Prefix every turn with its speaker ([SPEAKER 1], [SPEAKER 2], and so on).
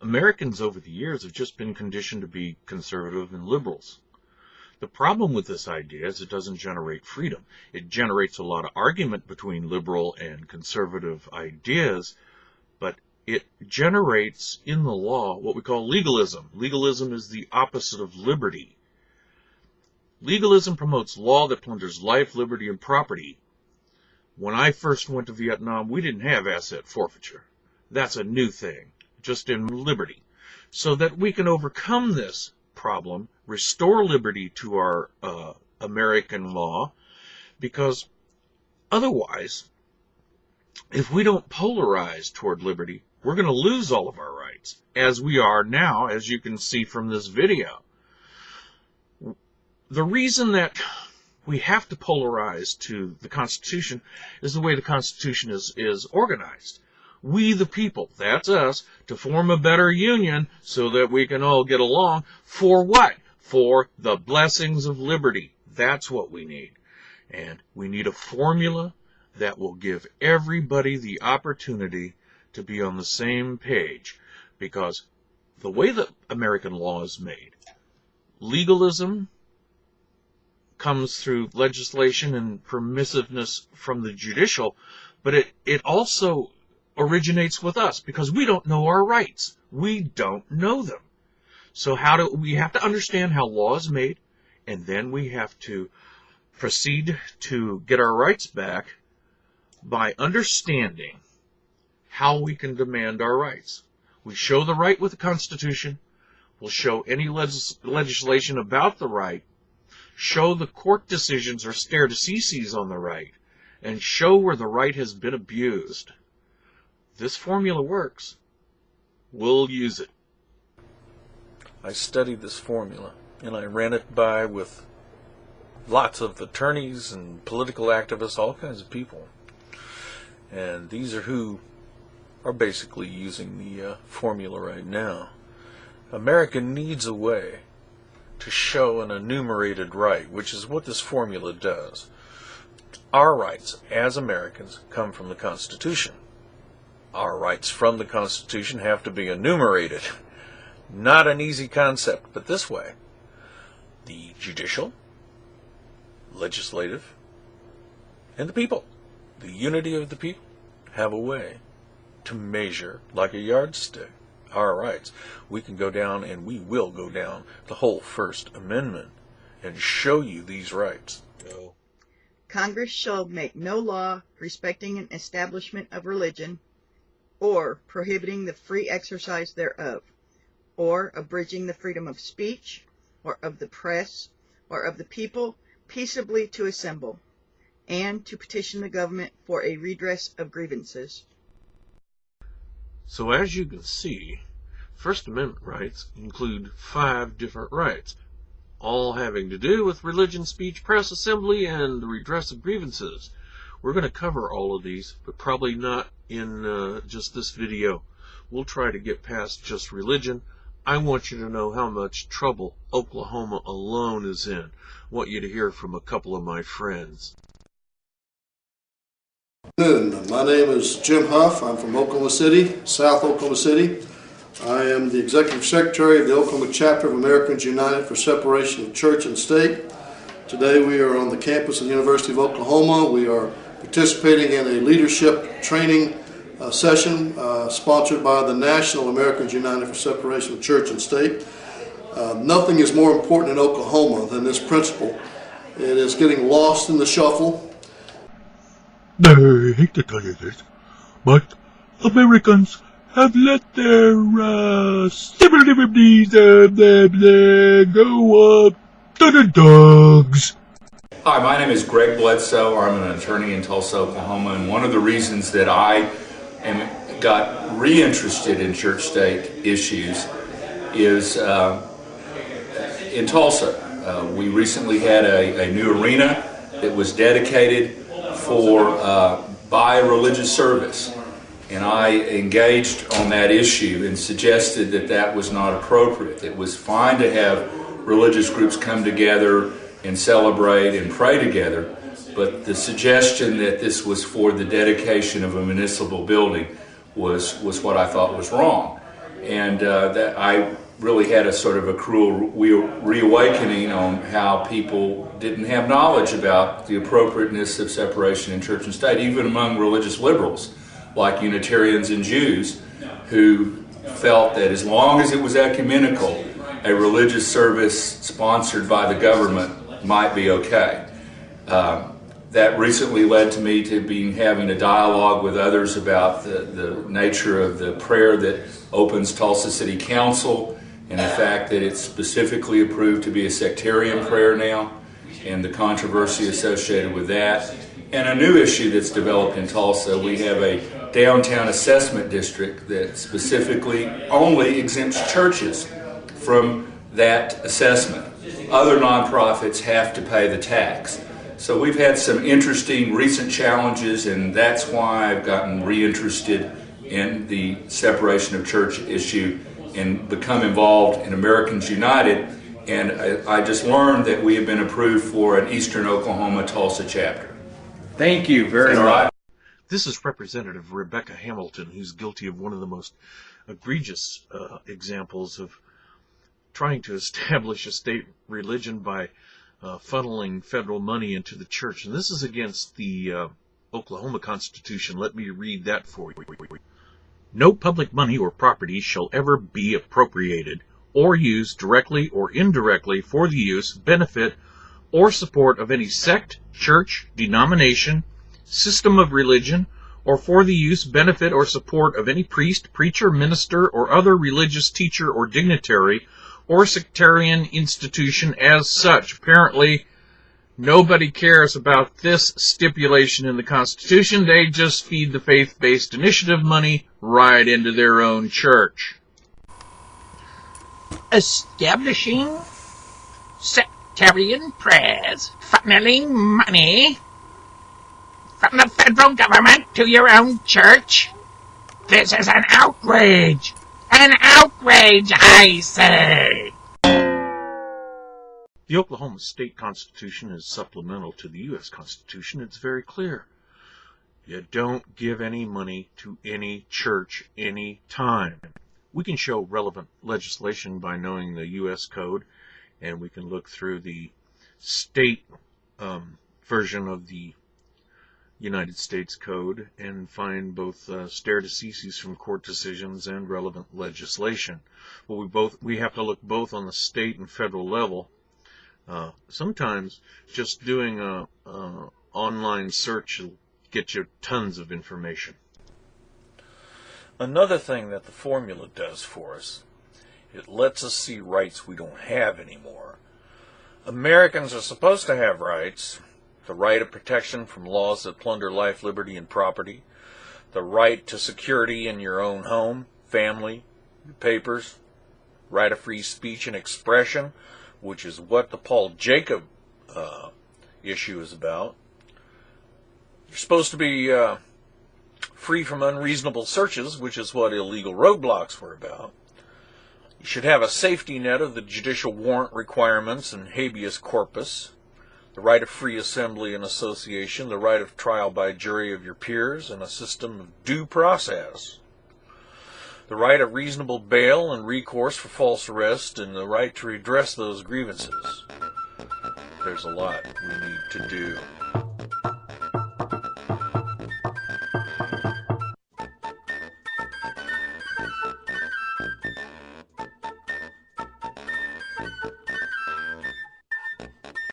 [SPEAKER 1] Americans over the years have just been conditioned to be conservative and liberals. The problem with this idea is it doesn't generate freedom. It generates a lot of argument between liberal and conservative ideas, but it generates in the law what we call legalism. Legalism is the opposite of liberty. Legalism promotes law that plunders life, liberty, and property. When I first went to Vietnam, we didn't have asset forfeiture. That's a new thing, just in liberty. So that we can overcome this problem, restore liberty to our American law, because otherwise, if we don't polarize toward liberty, we're going to lose all of our rights, as we are now, as you can see from this video. The reason that we have to polarize to the Constitution is the way the Constitution is organized. We the people, that's us, to form a better union so that we can all get along. For what? For the blessings of liberty. That's what we need. And we need a formula that will give everybody the opportunity to be on the same page. Because the way that American law is made, legalism comes through legislation and permissiveness from the judicial, but it also originates with us because we don't know our rights. We don't know them. So we have to understand how law is made, and then we have to proceed to get our rights back by understanding how we can demand our rights. We show the right with the Constitution. We'll show any legislation about the right, show the court decisions or stare decisis on the right, and show where the right has been abused. This formula works. We'll use it.
[SPEAKER 2] I studied this formula, and I ran it by with lots of attorneys and political activists, all kinds of people. And these are who are basically using the formula right now. America needs a way to show an enumerated right, which is what this formula does. Our rights as Americans come from the Constitution. Our rights from the Constitution have to be enumerated. Not an easy concept, but this way. The judicial, legislative, and the people, the unity of the people, have a way to measure, like a yardstick, our rights. We can go down, and we will go down, the whole First Amendment and show you these rights.
[SPEAKER 1] No.
[SPEAKER 3] Congress shall make no law respecting an establishment of religion, or prohibiting the free exercise thereof, or abridging the freedom of speech, or of the press, or of the people peaceably to assemble, and to petition the government for a redress of grievances.
[SPEAKER 1] So as you can see, First Amendment rights include 5 different rights, all having to do with religion, speech, press, assembly, and the redress of grievances. We're going to cover all of these, but probably not in just this video. We'll try to get past just religion. I want you to know how much trouble Oklahoma alone is in. I want you to hear from a couple of my friends.
[SPEAKER 4] Good. My name is Jim Huff. I'm from Oklahoma City, South Oklahoma City. I am the Executive Secretary of the Oklahoma Chapter of Americans United for Separation of Church and State. Today we are on the campus of the University of Oklahoma. We are participating in a leadership training session sponsored by the National Americans United for Separation of Church and State. Nothing is more important in Oklahoma than this principle. It is getting lost in the shuffle.
[SPEAKER 5] I hate to tell you this, but Americans have let their liberties go to the dogs.
[SPEAKER 6] Hi, my name is Greg Bledsoe. I'm an attorney in Tulsa, Oklahoma, and one of the reasons that I got reinterested in church-state issues is in Tulsa. We recently had a new arena that was dedicated by religious service, And I engaged on that issue and suggested that that was not appropriate. It was fine to have religious groups come together and celebrate and pray together, but the suggestion that this was for the dedication of a municipal building was what I thought was wrong. And that I really had a sort of a cruel reawakening on how people didn't have knowledge about the appropriateness of separation in church and state, even among religious liberals like Unitarians and Jews, who felt that as long as it was ecumenical, a religious service sponsored by the government might be okay. That recently led to me to having a dialogue with others about the nature of the prayer that opens Tulsa City Council and the fact that it's specifically approved to be a sectarian prayer now and the controversy associated with that. And a new issue that's developed in Tulsa, we have a downtown assessment district that specifically only exempts churches from that assessment. Other nonprofits have to pay the tax. So we've had some interesting recent challenges, and that's why I've gotten reinterested in the separation of church issue and become involved in Americans United. And I just learned that we have been approved for an Eastern Oklahoma Tulsa chapter.
[SPEAKER 7] Thank you very much.
[SPEAKER 1] This is Representative Rebecca Hamilton, who's guilty of one of the most egregious examples of trying to establish a state religion by funneling federal money into the church. And this is against the Oklahoma Constitution. Let me read that for you. No public money or property shall ever be appropriated or used directly or indirectly for the use, benefit, or support of any sect, church, denomination, system of religion, or for the use, benefit, or support of any priest, preacher, minister, or other religious teacher or dignitary, or sectarian institution as such. Apparently, nobody cares about this stipulation in the Constitution. They just feed the faith-based initiative money right into their own church.
[SPEAKER 8] Establishing sectarian prayers, funneling money from the federal government to your own church. This is an outrage. An outrage, I say.
[SPEAKER 1] The Oklahoma State Constitution is supplemental to the U.S. Constitution. It's very clear. You don't give any money to any church any time. We can show relevant legislation by knowing the U.S. Code, and we can look through the state version of the United States Code and find both stare decisis from court decisions and relevant legislation. But we have to look both on the state and federal level. Sometimes just doing a online search will get you tons of information.
[SPEAKER 2] Another thing that the formula does for us, it lets us see rights we don't have anymore. Americans are supposed to have rights. The right of protection from laws that plunder life, liberty, and property. The right to security in your own home, family, your papers. Right of free speech and expression, which is what the Paul Jacob issue is about. You're supposed to be free from unreasonable searches, which is what illegal roadblocks were about. You should have a safety net of the judicial warrant requirements and habeas corpus. The right of free assembly and association, the right of trial by jury of your peers, and a system of due process. The right of reasonable bail and recourse for false arrest, and the right to redress those grievances. There's a lot we need to do.